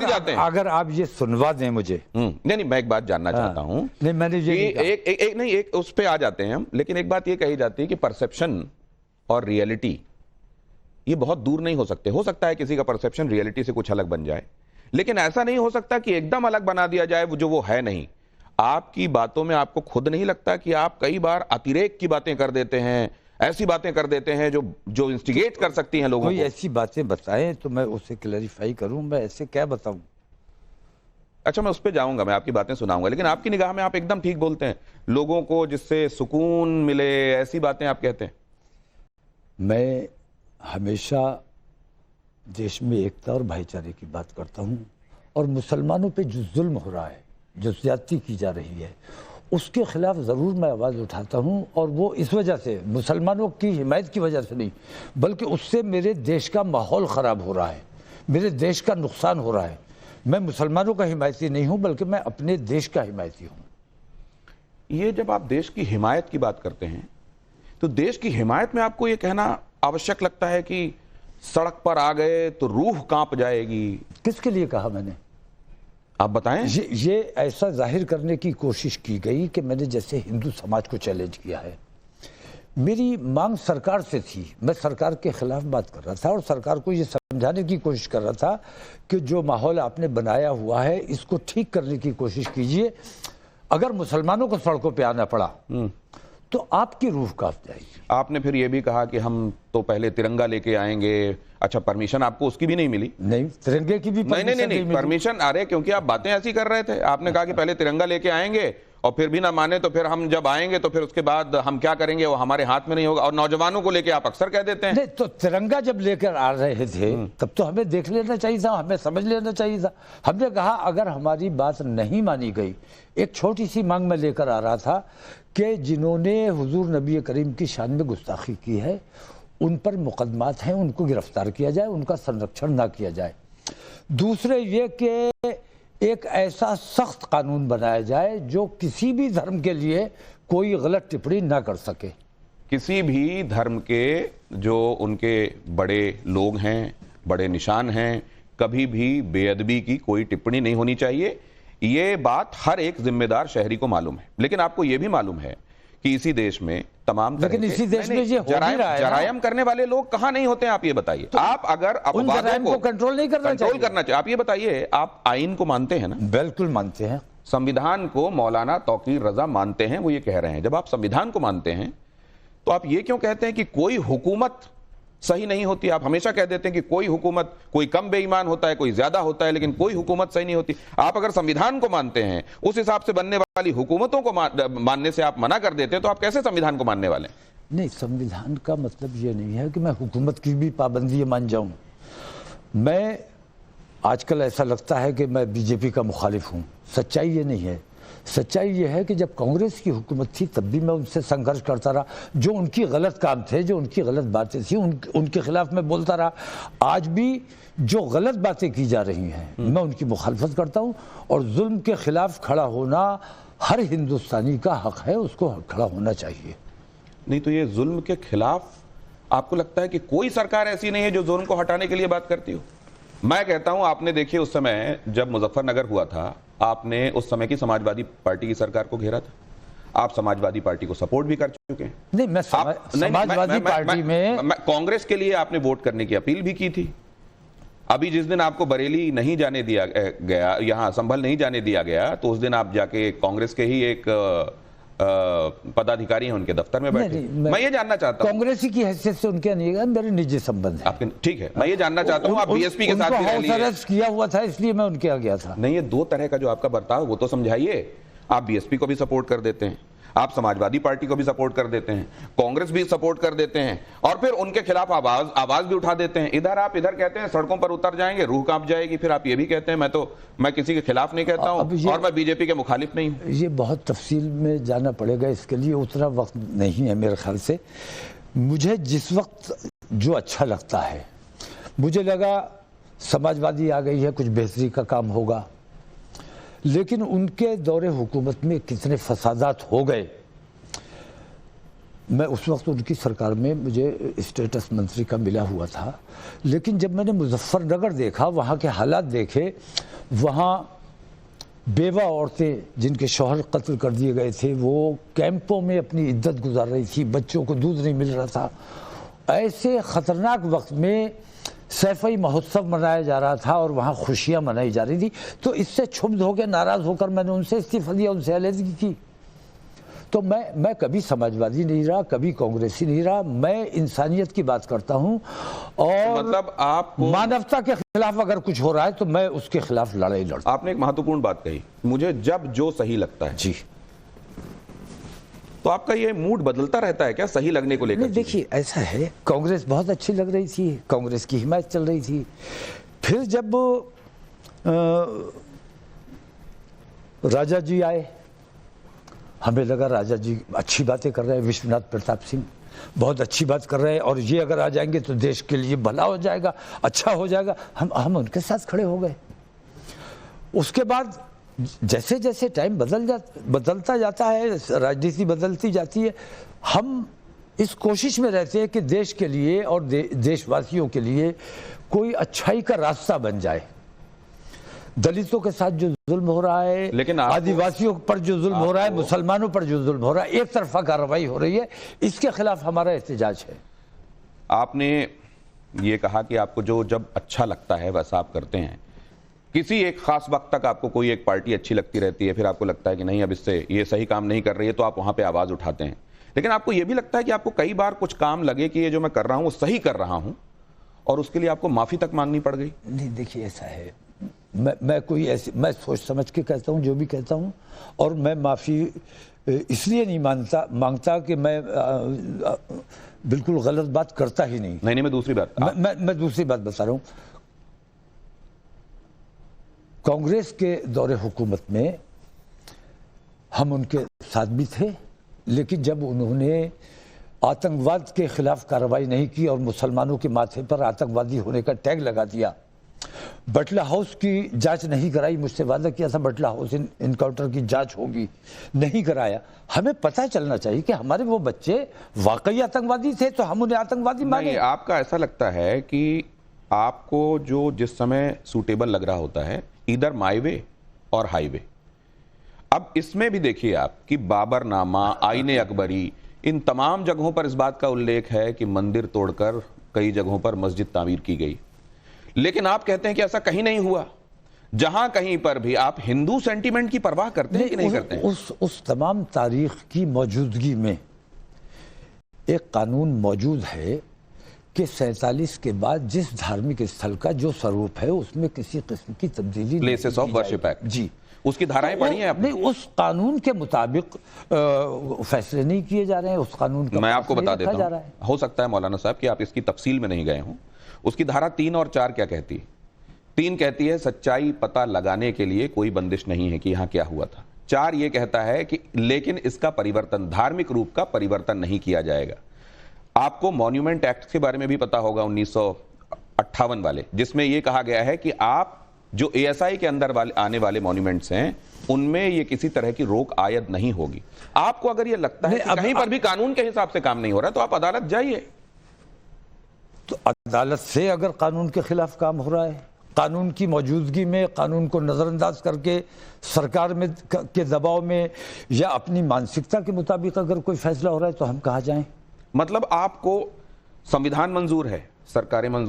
जाते हैं। अगर आप ये सुनवा दें मुझे। नहीं, मैं एक बात जानना चाहता हूं। नहीं, मैंने ये एक उस पे आ जाते हैं हम, लेकिन एक बात ये कही जाती है कि परसेप्शन और रियलिटी ये बहुत दूर नहीं हो सकते। हो सकता है किसी का परसेप्शन रियलिटी से कुछ अलग बन जाए, लेकिन ऐसा नहीं हो सकता कि एकदम अलग बना दिया जाए जो वो है नहीं। आपकी बातों में आपको खुद नहीं लगता कि आप कई बार अतिरेक की बातें कर देते हैं, ऐसी बातें कर देते हैं जो इंस्टिगेट कर सकती हैं लोगों को? कोई ऐसी बातें बताएं तो मैं उसे क्लैरिफाई करूं। मैं ऐसे क्या बताऊं? अच्छा, मैं उस पर जाऊंगा, मैं आपकी बातें सुनाऊंगा, लेकिन आपकी निगाह में आप एकदम ठीक बोलते हैं लोगों को जिससे सुकून मिले, ऐसी बातें आप कहते हैं। मैं हमेशा देश में एकता और भाईचारे की बात करता हूं, और मुसलमानों पे जो जुल्म हो रहा है, जो ज्यादती की जा रही है, उसके खिलाफ ज़रूर मैं आवाज़ उठाता हूं। और वो इस वजह से, मुसलमानों की हिमायत की वजह से नहीं, बल्कि उससे मेरे देश का माहौल ख़राब हो रहा है, मेरे देश का नुकसान हो रहा है। मैं मुसलमानों का हिमायती नहीं हूं, बल्कि मैं अपने देश का हिमायती हूं। ये जब आप देश की हिमायत की बात करते हैं, तो देश की हिमायत में आपको ये कहना आवश्यक लगता है कि सड़क पर आ गए तो रूह कांप जाएगी? किसके लिए कहा मैंने? आप बताएं। ये ऐसा जाहिर करने की कोशिश की गई कि मैंने जैसे हिंदू समाज को चैलेंज किया है। मेरी मांग सरकार से थी, मैं सरकार के खिलाफ बात कर रहा था और सरकार को ये समझाने की कोशिश कर रहा था कि जो माहौल आपने बनाया हुआ है इसको ठीक करने की कोशिश कीजिए। अगर मुसलमानों को सड़कों पे आना पड़ा तो आपकी रूह कांप जाएगी। आपने फिर ये भी कहा कि हम तो पहले तिरंगा लेके आएंगे। अच्छा, परमिशन आपको उसकी भी नहीं मिली? नहीं, तिरंगे की भी नहीं परमिशन। अरे, क्योंकि आप बातें ऐसी कर रहे थे, आपने कहा कि पहले तिरंगा लेके आएंगे और फिर भी ना माने तो फिर हम जब आएंगे तो फिर उसके बाद हम क्या करेंगे वो हमारे हाथ में नहीं होगा। और नौजवानों को लेके आप अक्सर कह देते हैं। नहीं, तो तिरंगा जब लेकर आ रहे थे तब तो हमें देख लेना चाहिए था, हमें समझ लेना चाहिए था। हमने कहा अगर हमारी बात नहीं मानी गई, एक छोटी सी मांग में लेकर आ रहा था कि जिन्होंने हुजूर नबी करीम की शान में गुस्ताखी की है उन पर मुकदमात हैं, उनको गिरफ्तार किया जाए, उनका संरक्षण ना किया जाए। दूसरे ये कि एक ऐसा सख्त कानून बनाया जाए जो किसी भी धर्म के लिए कोई गलत टिप्पणी ना कर सके। किसी भी धर्म के जो उनके बड़े लोग हैं, बड़े निशान हैं, कभी भी बेअदबी की कोई टिप्पणी नहीं होनी चाहिए। ये बात हर एक जिम्मेदार शहरी को मालूम है, लेकिन आपको यह भी मालूम है कि इसी देश में तमाम लेकिन इसी देश में ये हो भी रहा है। जरायम करने वाले लोग कहां नहीं होते हैं? आप ये बताइए। तो आप अगर अपवादों को कंट्रोल नहीं करना चाहिए। आप ये बताइए, आप आइन को मानते हैं ना? बिल्कुल मानते हैं। संविधान को मौलाना तौकीर रजा मानते हैं, वो ये कह रहे हैं। जब आप संविधान को मानते हैं तो आप ये क्यों कहते हैं कि कोई हुकूमत सही नहीं होती? आप हमेशा कह देते हैं कि कोई हुकूमत, कोई कम बेईमान होता है, कोई ज्यादा होता है, लेकिन कोई हुकूमत सही नहीं होती। आप अगर संविधान को मानते हैं, उस हिसाब से बनने वाली हुकूमतों को मानने से आप मना कर देते हैं, तो आप कैसे संविधान को मानने वाले? नहीं, संविधान का मतलब ये नहीं है कि मैं हुकूमत की भी पाबंदी मान जाऊं। मैं आजकल ऐसा लगता है कि मैं बीजेपी का मुखालिफ हूं। सच्चाई ये नहीं है। सच्चाई ये है कि जब कांग्रेस की हुकूमत थी तब भी मैं उनसे संघर्ष करता रहा। जो उनकी गलत काम थे, जो उनकी गलत बातें थी, उनके खिलाफ मैं बोलता रहा। आज भी जो गलत बातें की जा रही हैं मैं उनकी मुखालफत करता हूं। और जुल्म के खिलाफ खड़ा होना हर हिंदुस्तानी का हक है, उसको खड़ा होना चाहिए। नहीं तो ये जुल्म के खिलाफ आपको लगता है कि कोई सरकार ऐसी नहीं है जो जुल्म को हटाने के लिए बात करती हो? मैं कहता हूं, आपने देखिए उस समय जब मुजफ्फरनगर हुआ था, आपने उस समय की समाजवादी पार्टी की सरकार को घेरा था। आप समाजवादी पार्टी को सपोर्ट भी कर चुके हैं। नहीं, मैं समाजवादी पार्टी में कांग्रेस के लिए आपने वोट करने की अपील भी की थी। अभी जिस दिन आपको बरेली नहीं जाने दिया गया, यहां संभल नहीं जाने दिया गया, तो उस दिन आप जाके कांग्रेस के ही एक पदाधिकारी हैं उनके दफ्तर में बैठे। मैं ये जानना चाहता हूं, कांग्रेसी की हैसियत से उनके मेरे निजी संबंध है आपके। ठीक है, मैं ये जानना चाहता हूं, आप बीएसपी के साथ हाउस किया हुआ था, इसलिए मैं उनके यहाँ गया था। नहीं, ये दो तरह का जो आपका बर्ताव वो तो समझाइए। आप बीएसपी को भी सपोर्ट कर देते हैं, आप समाजवादी पार्टी को भी सपोर्ट कर देते हैं, कांग्रेस भी सपोर्ट कर देते हैं, और फिर उनके खिलाफ आवाज भी उठा देते हैं। इधर आप इधर कहते हैं सड़कों पर उतर जाएंगे, रूह कांप जाएगी, फिर आप ये भी कहते हैं मैं किसी के खिलाफ नहीं कहता हूं और मैं बीजेपी के मुखालिफ नहीं हूं। ये बहुत तफसील में जाना पड़ेगा, इसके लिए उतना वक्त नहीं है मेरे ख्याल से। मुझे जिस वक्त जो अच्छा लगता है, मुझे लगा समाजवादी आ गई है, कुछ बेहतरी का काम होगा, लेकिन उनके दौरे हुकूमत में कितने फसादात हो गए। मैं उस वक्त उनकी सरकार में मुझे स्टेटस मंत्री का मिला हुआ था, लेकिन जब मैंने मुजफ्फरनगर देखा, वहाँ के हालात देखे, वहाँ बेवा औरतें जिनके शौहर कत्ल कर दिए गए थे वो कैंपों में अपनी इद्दत गुजार रही थी, बच्चों को दूध नहीं मिल रहा था। ऐसे ख़तरनाक वक्त में सैफई महोत्सव मनाया जा रहा था और वहाँ खुशियाँ मनाई जा रही थी। तो इससे क्षुब्ध होकर, नाराज़ होकर मैंने उनसे इस्तीफ़ा दिया, उनसे अलहदगी की। तो मैं कभी समाजवादी नहीं रहा, कभी कांग्रेसी नहीं रहा। मैं इंसानियत की बात करता हूँ और मतलब आप मानवता के खिलाफ अगर कुछ हो रहा है तो मैं उसके खिलाफ लड़ाई लड़ता। आपने एक महत्वपूर्ण बात कही, मुझे जब जो सही लगता है। जी, तो आपका ये मूड बदलता रहता है क्या सही लगने को लेकर? देखिए ऐसा है, कांग्रेस बहुत अच्छी लग रही थी, कांग्रेस की हिमायत चल रही थी। फिर जब राजा जी आए, हमें लगा राजा जी अच्छी बातें कर रहे हैं, विश्वनाथ प्रताप सिंह बहुत अच्छी बात कर रहे हैं और ये अगर आ जाएंगे तो देश के लिए भला हो जाएगा, अच्छा हो जाएगा। हम उनके साथ खड़े हो गए। उसके बाद जैसे जैसे टाइम बदलता जाता है, राजनीति बदलती जाती है, हम इस कोशिश में रहते हैं कि देश के लिए और देशवासियों के लिए कोई अच्छाई का रास्ता बन जाए। दलितों के साथ जो जुल्म हो रहा है, लेकिन आदिवासियों पर जो जुल्म हो रहा है, मुसलमानों पर जो जुल्म हो रहा है, एक तरफा कार्रवाई हो रही है, इसके खिलाफ हमारा एहतजाज है। आपने ये कहा कि आपको जो जब अच्छा लगता है वैसा आप करते हैं। किसी एक खास वक्त तक आपको कोई एक पार्टी अच्छी लगती रहती है, फिर आपको लगता है कि नहीं अब इससे ये सही काम नहीं कर रही है, तो आप वहां पे आवाज उठाते हैं। लेकिन आपको ये भी लगता है कि आपको कई बार कुछ काम लगे कि ये जो मैं कर रहा हूं वो सही कर रहा हूं और उसके लिए आपको माफी तक मांगनी पड़ गई? नहीं, देखिए ऐसा है, मैं कोई ऐसी, मैं सोच समझ के कहता हूँ जो भी कहता हूँ, और मैं माफ़ी इसलिए नहीं मांगता कि मैं बिल्कुल गलत बात करता ही नहीं। नहीं, मैं दूसरी बात मैं दूसरी बात बता रहा हूँ। कांग्रेस के दौरे हुकूमत में हम उनके साथ भी थे, लेकिन जब उन्होंने आतंकवाद के खिलाफ कार्रवाई नहीं की और मुसलमानों के माथे पर आतंकवादी होने का टैग लगा दिया, बटला हाउस की जांच नहीं कराई, मुझसे वादा किया था बटला हाउस इनकाउंटर की जांच होगी, नहीं कराया। हमें पता चलना चाहिए कि हमारे वो बच्चे वाकई आतंकवादी थे तो हम उन्हें आतंकवादी माने। आपका ऐसा लगता है कि आपको जो जिस समय सूटेबल लग रहा होता है, इधर माई वे और हाईवे। अब इसमें भी देखिए आप कि बाबरनामा, आईने अकबरी, इन तमाम जगहों पर इस बात का उल्लेख है कि मंदिर तोड़कर कई जगहों पर मस्जिद तामीर की गई। लेकिन आप कहते हैं कि ऐसा कहीं नहीं हुआ। जहां कहीं पर भी आप हिंदू सेंटीमेंट की परवाह करते हैं कि नहीं करते हैं? उस तमाम तारीख की मौजूदगी में एक कानून मौजूद है कि 47 के बाद जिस धार्मिक स्थल का जो स्वरूप है उसमें किसी किस्म की तब्दीली, प्लेसेस ऑफ वर्शिप एक्ट, जी, उसकी धाराएं पढ़ी हैं आपने? नहीं, उस कानून के मुताबिक फैसले नहीं किए जा रहे हैं। उस कानून का मैं आपको बता देता हूं, हो सकता है मौलाना साहब कि आप इसकी तफसील में नहीं गए हों। उसकी धारा 3 और 4 क्या कहती है? 3 कहती है सच्चाई पता लगाने के लिए कोई बंदिश नहीं है कि यहां क्या हुआ था। 4 ये कहता है कि लेकिन इसका परिवर्तन, धार्मिक रूप का परिवर्तन नहीं किया जाएगा। आपको मॉन्यूमेंट एक्ट के बारे में भी पता होगा, 1958 वाले, जिसमें यह कहा गया है कि आप जो ASI के अंदर आने वाले मॉन्यूमेंट्स हैं उनमें ये किसी तरह की रोक आयद नहीं होगी। आपको अगर ये लगता है कि कहीं पर भी कानून के हिसाब से काम नहीं हो रहा तो आप अदालत जाइए। तो अदालत से अगर कानून के खिलाफ काम हो रहा है, कानून की मौजूदगी में, कानून को नज़रअंदाज करके, सरकार में के दबाव में या अपनी मानसिकता के मुताबिक अगर कोई फैसला हो रहा है तो हम कहाँ जाएं? मतलब आपको संविधान मंजूर है, सरकारें मंजूर